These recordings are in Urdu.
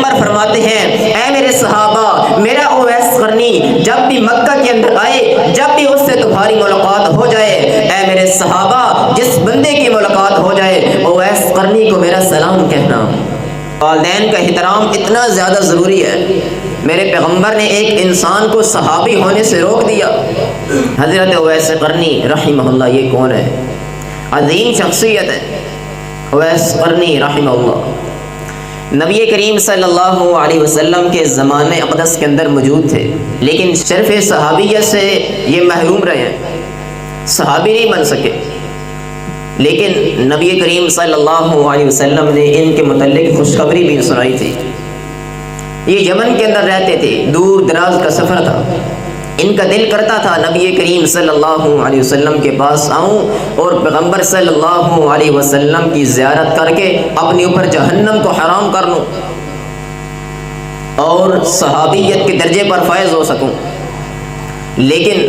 پیغمبر فرماتے ہیں اے میرے صحابہ، میرا اویس قرنی جب بھی مکہ کے اندر آئے، جب بھی اس سے تمہاری ملاقات ہو جائے، اے میرے صحابہ جس بندے کی ملاقات ہو جائے اویس قرنی کو میرا سلام کہنا۔ والدین کا احترام اتنا زیادہ ضروری ہے، میرے پیغمبر نے ایک انسان کو صحابی ہونے سے روک دیا۔ حضرت اویس قرنی رحمہ اللہ، یہ کون ہے؟ عظیم شخصیت ہے اویس قرنی رحمہ اللہ۔ نبی کریم صلی اللہ علیہ وسلم کے زمان اقدس کے اندر موجود تھے، لیکن شرف صحابیت سے یہ محروم رہے ہیں، صحابی نہیں بن سکے۔ لیکن نبی کریم صلی اللہ علیہ وسلم نے ان کے متعلق خوشخبری بھی سنائی تھی۔ یہ یمن کے اندر رہتے تھے، دور دراز کا سفر تھا، ان کا دل کرتا تھا نبی کریم صلی اللہ علیہ وسلم کے پاس آؤں اور پیغمبر صلی اللہ علیہ وسلم کی زیارت کر کے اپنے اوپر جہنم کو حرام کر لوں اور صحابیت کے درجے پر فائز ہو سکوں۔ لیکن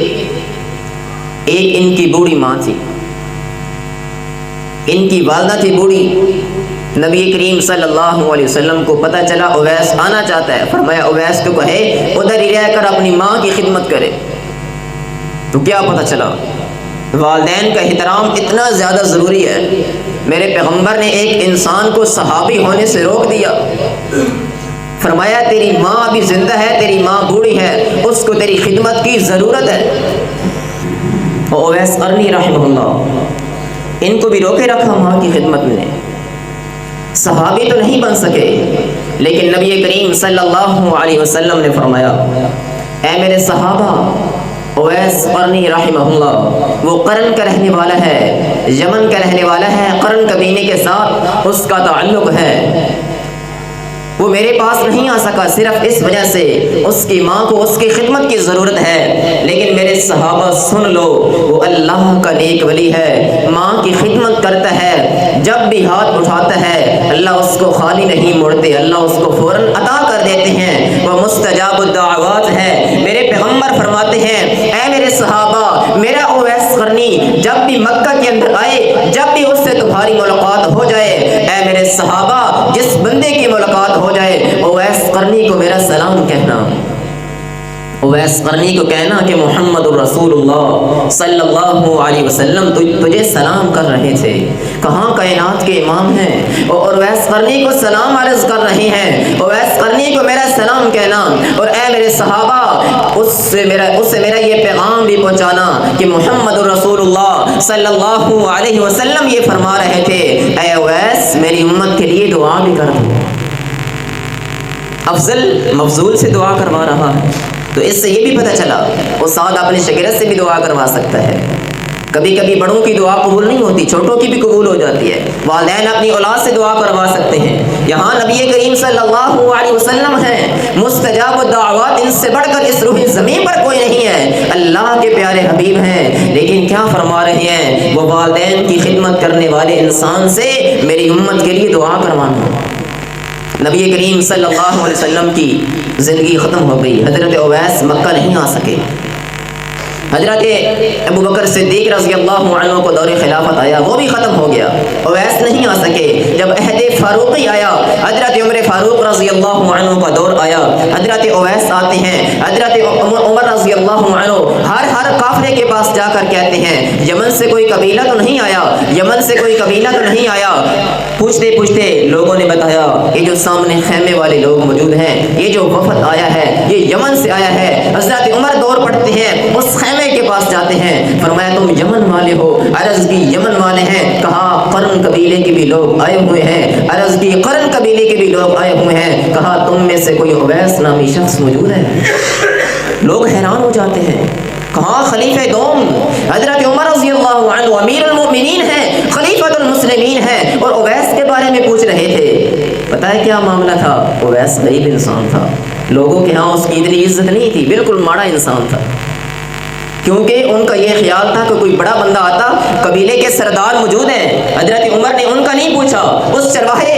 ایک ان کی بوڑھی ماں تھی، ان کی والدہ تھی بوڑھی۔ نبی کریم صلی اللہ علیہ وسلم کو پتہ چلا اویس آنا چاہتا ہے، فرمایا اویس کو کہے ادھر ہی رہ کر اپنی ماں کی خدمت کرے۔ تو کیا پتہ چلا؟ والدین کا احترام اتنا زیادہ ضروری ہے، میرے پیغمبر نے ایک انسان کو صحابی ہونے سے روک دیا، فرمایا تیری ماں ابھی زندہ ہے، تیری ماں بوڑھی ہے، اس کو تیری خدمت کی ضرورت ہے۔ اویس قرنی رحمہ اللہ، ان کو بھی روکے رکھا ماں کی خدمت میں۔ صحابی تو نہیں بن سکے، لیکن نبی کریم صلی اللہ علیہ وسلم نے فرمایا اے میرے صحابہ، اویس قرنی رحمہ اللہ وہ قرن کا رہنے والا ہے، یمن کا رہنے والا ہے، قرن قبیلے کے ساتھ اس کا تعلق ہے، وہ میرے پاس نہیں آ سکا صرف اس وجہ سے اس کی ماں کو اس کی خدمت کی ضرورت ہے۔ لیکن میرے صحابہ سن لو، وہ اللہ کا نیک ولی ہے، ماں کی خدمت کرتا ہے، جب بھی ہاتھ اٹھاتا ہے اللہ اس کو خالی نہیں موڑتے، اللہ اس کو فوراً عطا کر دیتے ہیں، وہ مستجاب الدعوات ہے۔ میرے پیغمبر فرماتے ہیں اے میرے صحابہ، میرا اویس قرنی جب بھی مکہ کے اندر آئے، جب بھی اس سے تمہاری ملاقات ہو جائے، اے میرے صحابہ جس بندے کی ملاقات ہو جائے اویس قرنی کو میرا سلام کہنا۔ اویس قرنی کو کہنا کہ محمد الرسول اللہ صلی اللہ علیہ وسلم تجھے سلام کر رہے تھے، کہاں کائنات کے امام ہیں اور اویس قرنی کو سلام عرض کر رہے ہیں، اویس قرنی کو میرا سلام کہنا۔ اور اے میرے صحابہ اس سے میرا یہ پیغام بھی پہنچانا کہ محمد الرسول اللہ صلی اللہ علیہ وسلم یہ فرما رہے تھے اے اویس میری امت کے لیے دعا بھی کر دو۔ افضل مفضول سے دعا کروا رہا ہے، تو اس سے یہ بھی پتہ چلا استاد اپنے شاگرد سے بھی دعا کروا سکتا ہے۔ کبھی کبھی بڑوں کی دعا قبول نہیں ہوتی، چھوٹوں کی بھی قبول ہو جاتی ہے۔ والدین اپنی اولاد سے دعا کروا سکتے ہیں، یہاں نبی کریم صلی اللہ علیہ وسلم ہیں، مستجاب الدعوات، ان سے بڑھ کر اس روح زمین پر کوئی نہیں ہے، اللہ کے پیارے حبیب ہیں۔ لیکن کیا فرما رہے ہیں؟ وہ والدین کی خدمت کرنے والے انسان سے میری امت کے لیے دعا کروانا۔ نبی کریم صلی اللہ علیہ وسلم کی زندگی ختم ہو گئی، حضرت اویس مکہ نہیں آ سکے۔ حضرت ابو بکر صدیق رضی اللہ عنہ کو دور خلافت آیا، وہ بھی ختم ہو گیا، اویس نہیں آ سکے۔ جب عہد فاروقی آیا، حضرت عمر فاروق رضی اللہ عنہ کا دور آیا، حضرت اویس آتے ہیں، حضرت عمر رضی اللہ عنہ ہر قافلے کے پاس جا کر کہتے ہیں یمن سے کوئی قبیلہ تو نہیں آیا، یمن سے کوئی قبیلہ تو نہیں آیا۔ پوچھتے پوچھتے لوگوں نے بتایا یہ جو سامنے خیمے والے لوگ موجود ہیں، یہ جو وفد آیا ہے یہ یمن سے آیا ہے۔ حضرت عمر دور پڑتے ہیں، اس خیمے کے پاس جاتے ہیں، فرمایا تم یمن والے ہو؟ عرض کی یمن والے ہیں۔ کہا قرن قبیلے کے بھی لوگ آئے ہوئے ہیں۔ عرض کی قرن قبیلے کے بھی لوگ آئے ہوئے ہیں۔ کہا تم میں سے کوئی اویس نامی شخص موجود ہے؟ لوگ حیران ہو جاتے ہیں، کہاں خلیفہ دوم حضرت عمر رضی اللہ عنہ امیر المؤمنین ہیں، خلیفۃ المسلمین ہیں، اور اویس کے بارے میں پوچھ رہے تھے۔ پتہ ہے کیا معاملہ تھا؟ اویس غریب انسان تھا، لوگوں کے ہاں اس کی اتنی عزت نہیں تھی، بالکل ماڑا انسان تھا، کیونکہ ان کا یہ خیال تھا کہ کوئی بڑا بندہ آتا، قبیلے کے سردار موجود ہیں، حضرت عمر نے ان کا نہیں پوچھا، اس چرواہے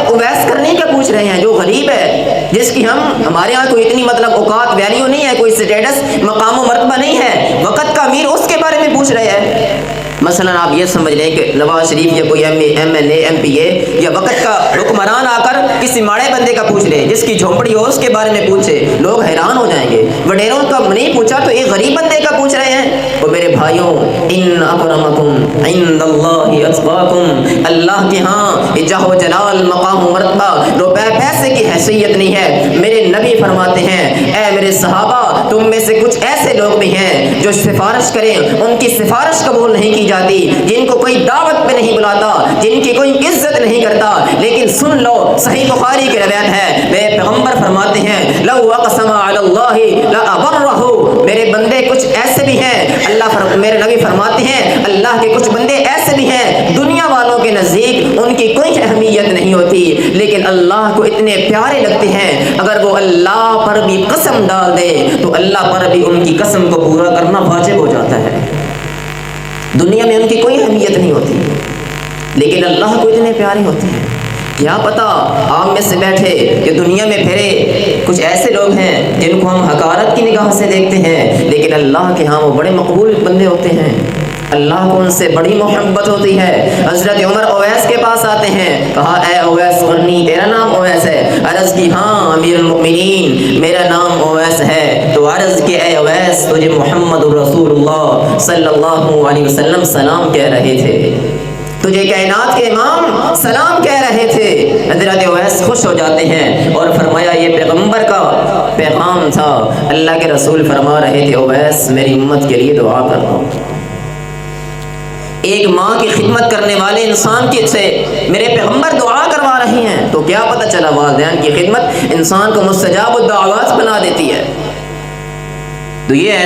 اویس قرنی کا پوچھ رہے ہیں جو غریب ہے, جس کی ہمارے ہاں کوئی اتنی مطلب اوقات ویلیو نہیں ہے, کوئی اسٹیٹس مقام و مرتبہ نہیں ہے, وقت کا امیر اس کے بارے میں پوچھ رہے ہیں. مثلا آپ یہ سمجھ لیں کہ نواز شریف یا کوئی M L A M P A یا وقت کا حکمران آ کر کسی ماڑے بندے کا پوچھ لے, جس کی جھونپڑی ہو اس کے بارے میں پوچھے, لوگ حیران ہو جائیں گے. وڈیروں کا نہیں پوچھا تو ایک غریب بندے کا پوچھ رہے ہیں. تو میرے بھائیوں, ان اکرمکم عند اللہ اتقاکم, اللہ کے ہاں جاہ و جلال مقام و مرتبہ روپے پیسے کی حیثیت نہیں ہے. میرے نبی فرماتے ہیں اے میرے صحابہ, تم میں سے کچھ ایسے لوگ بھی ہیں جو سفارش کریں ان کی سفارش قبول نہیں کی جاتی, جن کو کوئی دعوت پہ نہیں بلاتا, جن کی کوئی عزت نہیں کرتا. لیکن سن لو, صحیح بخاری کی روایت ہے, میرے پیغمبر فرماتے ہیں لو اقسم علی اللہ لابرہ, میرے بندے کچھ ایسے بھی ہیں, میرے نبی فرماتے ہیں اللہ کے کچھ بندے ایسے بھی ہیں دنیا والوں کے نزدیک ان کی کوئی اہمیت نہیں ہوتی, لیکن اللہ کو اتنے پیارے لگتے ہیں, اگر وہ اللہ پر بھی قسم ڈال دے تو اللہ پر بھی ان کی قسم کو پورا کرنا واجب ہو جاتا ہے. دنیا میں ان کی کوئی اہمیت نہیں ہوتی, لیکن اللہ کو اتنے پیارے ہوتے ہیں. کیا پتا آپ میں سے بیٹھے کہ دنیا میں پھرے کچھ ایسے لوگ ہیں جن کو ہم حقارت کی نگاہ سے دیکھتے ہیں, لیکن اللہ کے ہاں وہ بڑے مقبول بندے ہوتے ہیں, اللہ کو ان سے بڑی محبت ہوتی ہے. حضرت عمر اویس کے پاس آتے ہیں, کہا اے اویس قرنی, تیرا نام اویس ہے؟ عرض کی ہاں امیر المؤمنین میرا نام اویس ہے. تو عرض کی اے اویس, تجھے محمد رسول اللہ صلی اللہ علیہ وسلم سلام کہہ رہے تھے, تجھے کائنات کے امام سلام کہہ رہے تھے. حضرت اویس خوش ہو جاتے ہیں اور فرمایا یہ پیغمبر کا پیغام تھا. اللہ کے رسول فرما رہے تھے اویس میری امت کے لیے دعا کرنا. ایک ماں کی خدمت کرنے والے انسان کے سے میرے پیغمبر دعا کروا رہے ہیں, تو کیا پتہ چلا والدین کی خدمت انسان کو مستجاب الدعوات بنا دیتی ہے. تو یہ ہے